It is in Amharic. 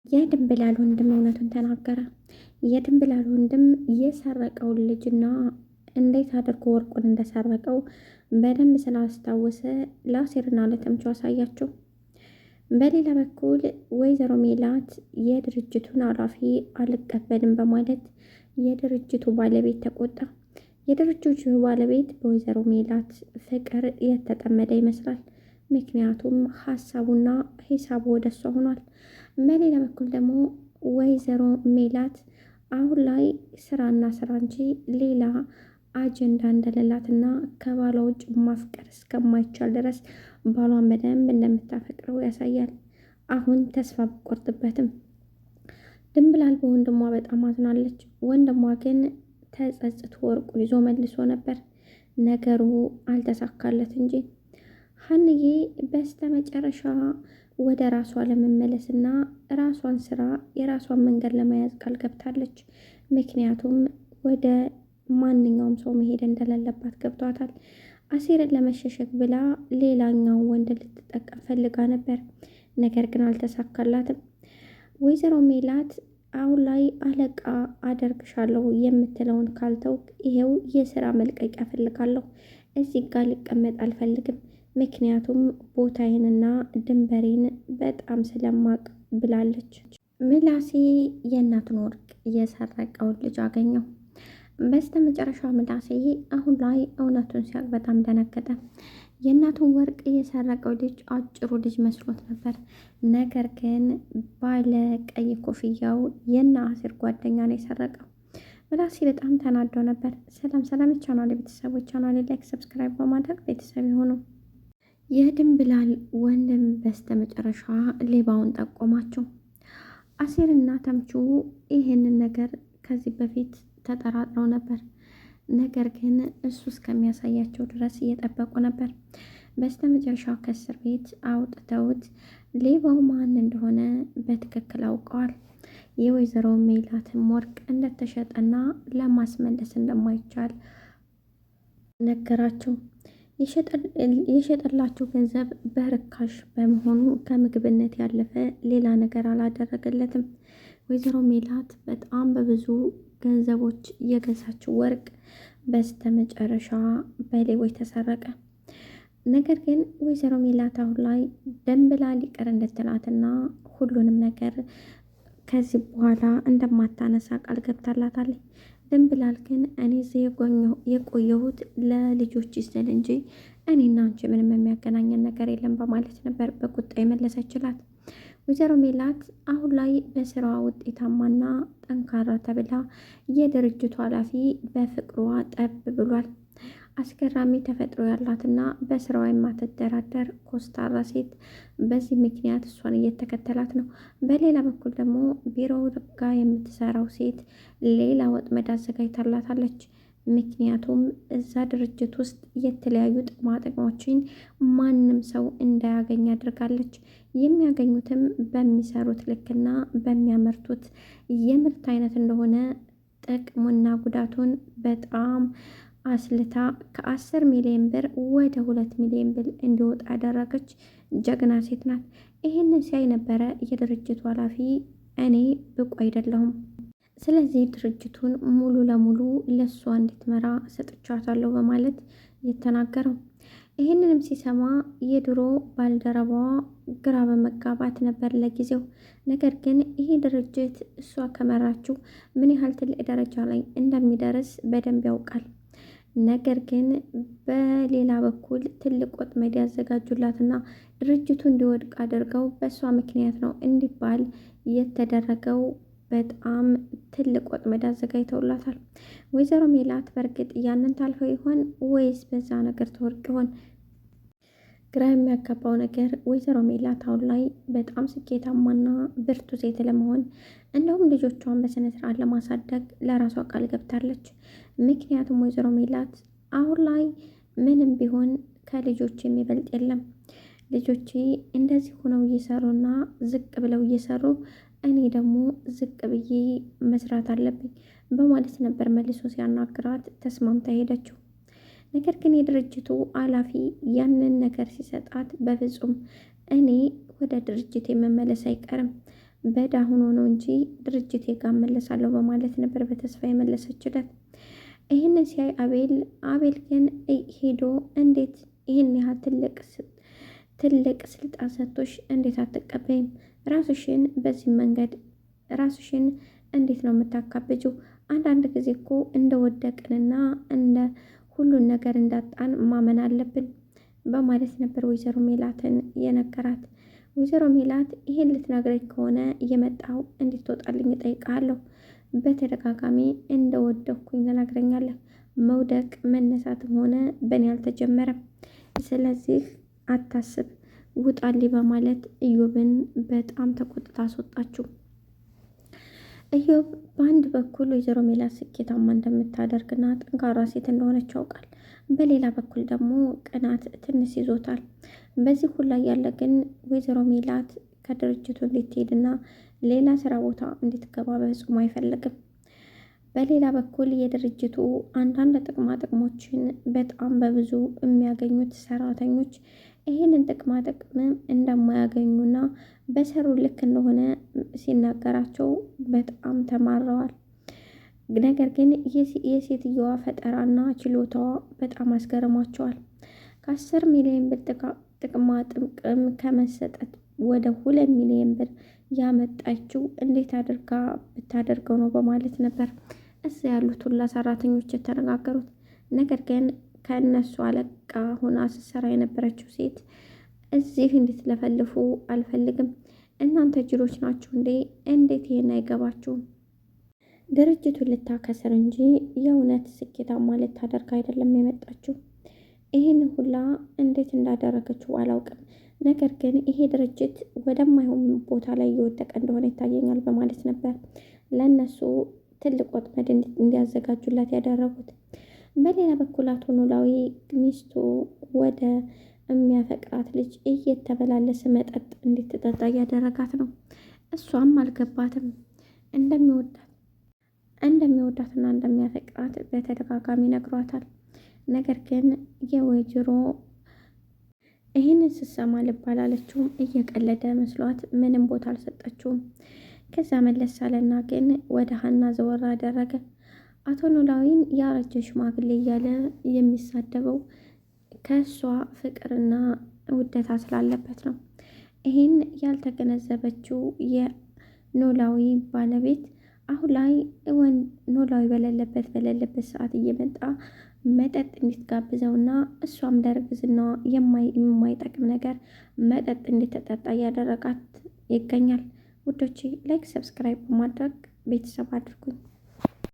የድንብላል ወንድም እውነቱን ተናገረ። የድንብላል ወንድም የሰረቀውን ልጅና እንዴት አድርጎ ወርቁን እንደሰረቀው በደንብ ስላስታወሰ ለአሴርና ለተምቹ አሳያቸው። በሌላ በኩል ወይዘሮ ሜላት የድርጅቱን ኃላፊ አልቀበልም በማለት የድርጅቱ ባለቤት ተቆጣ። የድርጅቱ ባለቤት በወይዘሮ ሜላት ፍቅር የተጠመደ ይመስላል። ምክንያቱም ሀሳቡና ሂሳቡ ወደሷ ሆኗል። በሌላ በኩል ደግሞ ወይዘሮ ሜላት አሁን ላይ ስራና ስራ እንጂ ሌላ አጀንዳ እንደሌላትና ከባሏ ውጭ ማፍቀር እስከማይቻል ድረስ ባሏን በደንብ እንደምታፈቅረው ያሳያል። አሁን ተስፋ ብቆርጥበትም ድንብላል በወንድሟ በጣም አዝናለች። ወንድሟ ግን ተጸጽቶ ወርቁን ይዞ መልሶ ነበር። ነገሩ አልተሳካለት እንጂ ሀንዬ በስተመጨረሻ ወደ ራሷ ለመመለስና ራሷን ስራ የራሷን መንገድ ለመያዝ ቃል ገብታለች። ምክንያቱም ወደ ማንኛውም ሰው መሄድ እንደሌለባት ገብቷታል። አሴርን ለመሸሸግ ብላ ሌላኛው ወንድ ልትጠቀም ፈልጋ ነበር። ነገር ግን አልተሳካላትም። ወይዘሮ ሜላት አሁን ላይ አለቃ አደርግሻለሁ የምትለውን ካልተውክ ይሄው የስራ መልቀቂያ ፈልጋለሁ። እዚህ ጋር ልቀመጥ አልፈልግም። ምክንያቱም ቦታዬንና ድንበሬን በጣም ስለማቅ ብላለች። ምላሴ የእናቱን ወርቅ የሰረቀውን ልጅ አገኘው። በስተ መጨረሻ ምላሴ አሁን ላይ እውነቱን ሲያቅ በጣም ደነገጠ። የእናቱን ወርቅ የሰረቀው ልጅ አጭሩ ልጅ መስሎት ነበር። ነገር ግን ባለ ቀይ ኮፍያው የእነ አሴር ጓደኛ ነው የሰረቀው። ምላሴ በጣም ተናዶ ነበር። ሰላም ሰላም ቻናል ቤተሰቦች፣ ቻናል ላይክ ሰብስክራይብ በማድረግ ቤተሰብ የሆኑ የድንብላል ወንድም በስተ መጨረሻ ሌባውን ጠቆማቸው። አሴርና ተምቹ ይህንን ነገር ከዚህ በፊት ተጠራጥረው ነበር። ነገር ግን እሱ እስከሚያሳያቸው ድረስ እየጠበቁ ነበር። በስተ መጨረሻው ከእስር ቤት አውጥተውት ሌባው ማን እንደሆነ በትክክል አውቀዋል። የወይዘሮ ሜላትም ወርቅ እንደተሸጠና ለማስመለስ እንደማይቻል ነገራቸው። የሸጠላቸው ገንዘብ በርካሽ በመሆኑ ከምግብነት ያለፈ ሌላ ነገር አላደረገለትም። ወይዘሮ ሜላት በጣም በብዙ ገንዘቦች የገዛችው ወርቅ በስተ መጨረሻ በሌቦች ተሰረቀ። ነገር ግን ወይዘሮ ሜላት አሁን ላይ ድንብላል ይቅር እንድትላትና ሁሉንም ነገር ከዚህ በኋላ እንደማታነሳ ቃል ገብታላታለች። ድንብላል ግን እኔ እዚህ የቆየሁት ለልጆች ስል እንጂ እኔና አንቺ ምንም የሚያገናኘን ነገር የለም በማለት ነበር በቁጣ የመለሰችላት። ወይዘሮ ሜላት አሁን ላይ በስራዋ ውጤታማና ጠንካራ ተብላ የድርጅቱ ኃላፊ በፍቅሯ ጠብ ብሏል። አስገራሚ ተፈጥሮ ያላትና በስራዋ የማትደራደር ኮስታራ ሴት፣ በዚህ ምክንያት እሷን እየተከተላት ነው። በሌላ በኩል ደግሞ ቢሮው ጋ የምትሰራው ሴት ሌላ ወጥመድ አዘጋጅታላታለች። ምክንያቱም እዛ ድርጅት ውስጥ የተለያዩ ጥቅማ ጥቅሞችን ማንም ሰው እንዳያገኝ አድርጋለች። የሚያገኙትም በሚሰሩት ልክና በሚያመርቱት የምርት አይነት እንደሆነ ጥቅሙና ጉዳቱን በጣም አስልታ ከ10 ሚሊዮን ብር ወደ 2 ሚሊዮን ብር እንዲወጣ ያደረገች ጀግና ሴት ናት። ይህንን ሲያይ ነበረ የድርጅቱ ኃላፊ እኔ ብቁ አይደለሁም፣ ስለዚህ ድርጅቱን ሙሉ ለሙሉ ለሷ እንድትመራ ሰጥቻታለሁ በማለት የተናገረው። ይህንንም ሲሰማ የድሮ ባልደረባዋ ግራ በመጋባት ነበር ለጊዜው። ነገር ግን ይህ ድርጅት እሷ ከመራችው ምን ያህል ትልቅ ደረጃ ላይ እንደሚደርስ በደንብ ያውቃል። ነገር ግን በሌላ በኩል ትልቅ ወጥመድ ያዘጋጁላትና ድርጅቱ እንዲወድቅ አድርገው በእሷ ምክንያት ነው እንዲባል የተደረገው። በጣም ትልቅ ወጥመድ አዘጋጅተውላታል። ወይዘሮ ሜላት በእርግጥ ያንን ታልፈው ይሆን ወይስ በዛ ነገር ተወርቅ ይሆን? ግራ የሚያጋባው ነገር ወይዘሮ ሜላት አሁን ላይ በጣም ስኬታማና ብርቱ ሴት ለመሆን እንደውም ልጆቿን በስነ ስርዓት ለማሳደግ ለራሷ ቃል ገብታለች። ምክንያቱም ወይዘሮ ሜላት አሁን ላይ ምንም ቢሆን ከልጆች የሚበልጥ የለም። ልጆቼ እንደዚህ ሆነው እየሰሩና ዝቅ ብለው እየሰሩ እኔ ደግሞ ዝቅ ብዬ መስራት አለብኝ በማለት ነበር መልሶ ሲያናግራት ተስማምታ ሄደችው። ነገር ግን የድርጅቱ ኃላፊ ያንን ነገር ሲሰጣት በፍጹም እኔ ወደ ድርጅት የመመለስ አይቀርም፣ በዳ ሆኖ ነው እንጂ ድርጅቴ ጋር እመለሳለሁ በማለት ነበር በተስፋ የመለሰችለት። ይህንን ሲያይ አቤል ግን ሄዶ እንዴት ይህን ያህል ትልቅ ስልጣን ሰጥቶሽ እንዴት አትቀበይም? ራስሽን በዚህ መንገድ ራስሽን እንዴት ነው የምታካብጂው? አንዳንድ ጊዜ እኮ እንደወደቅንና እንደ ሁሉን ነገር እንዳጣን ማመን አለብን በማለት ነበር ወይዘሮ ሜላትን የነገራት። ወይዘሮ ሜላት ይሄን ልትነግረኝ ከሆነ እየመጣው እንድትወጣልኝ እጠይቅሃለሁ። በተደጋጋሚ እንደወደኩኝ ትነግረኛለህ። መውደቅ መነሳትም ሆነ በእኔ አልተጀመረም። ስለዚህ አታስብ፣ ውጣልኝ በማለት ኢዮብን በጣም ተቆጥታ አስወጣችው። ኢዮብ በአንድ በኩል ወይዘሮ ሜላት ስኬታማ እንደምታደርግና ጠንካራ ሴት እንደሆነች ያውቃል። በሌላ በኩል ደግሞ ቅናት ትንሽ ይዞታል። በዚህ ሁላ ያለ ግን ወይዘሮ ሜላት ከድርጅቱ እንድትሄድና ሌላ ስራ ቦታ እንድትገባ በፍጹም አይፈልግም። በሌላ በኩል የድርጅቱ አንዳንድ ጥቅማ ጥቅሞችን በጣም በብዙ የሚያገኙት ሰራተኞች ይህንን ጥቅማ ጥቅም እንደማያገኙና በሰሩ ልክ እንደሆነ ሲናገራቸው በጣም ተማረዋል። ነገር ግን የሴትየዋ ፈጠራና ችሎታዋ በጣም አስገርሟቸዋል። ከ10 ሚሊዮን ብር ጥቅማ ጥቅም ከመሰጠት ወደ 2 ሚሊዮን ብር ያመጣችው እንዴት አድርጋ ብታደርገው ነው በማለት ነበር እዛ ያሉት ሁላ ሰራተኞች የተነጋገሩት። ነገር ግን ከእነሱ አለቃ ሆና ስትሰራ የነበረችው ሴት እዚህ እንድትለፈልፉ አልፈልግም፣ እናንተ ጅሎች ናችሁ እንዴ? እንዴት ይሄን አይገባችሁም? ድርጅቱን ልታከስር እንጂ የእውነት ስኬታማ ልታደርግ አይደለም የመጣችው። ይህን ሁላ እንዴት እንዳደረገችው አላውቅም። ነገር ግን ይሄ ድርጅት ወደማይሆን ቦታ ላይ እየወደቀ እንደሆነ ይታየኛል በማለት ነበር ለእነሱ ትልቅ ወጥመድ እንዲያዘጋጁላት ያደረጉት። በሌላ በኩል አቶ ኖላዊ ሚስቱ ወደ የሚያፈቅራት ልጅ እየተመላለሰ መጠጥ እንድትጠጣ እያደረጋት ነው። እሷም አልገባትም። እንደሚወዳትና እንደሚያፈቅራት በተደጋጋሚ ነግሯታል። ነገር ግን የወይዘሮ ይህንን ስትሰማ ልብ አላለችውም። እየቀለደ መስሏት ምንም ቦታ አልሰጠችውም። ከዛ መለስ አለና ግን ወደ ሀና ዘወር አደረገ። አቶ ኖላዊን ያረጀ ሽማግሌ እያለ የሚሳደበው ከእሷ ፍቅርና ውደታ ስላለበት ነው። ይህን ያልተገነዘበችው የኖላዊ ባለቤት አሁን ላይ ኖላዊ በሌለበት ሰዓት እየመጣ መጠጥ እንድትጋብዘውና እሷም ለእርግዝና የማይጠቅም ነገር መጠጥ እንድትጠጣ እያደረጋት ይገኛል። ውዶቼ ላይክ፣ ሰብስክራይብ በማድረግ ቤተሰብ አድርጉኝ።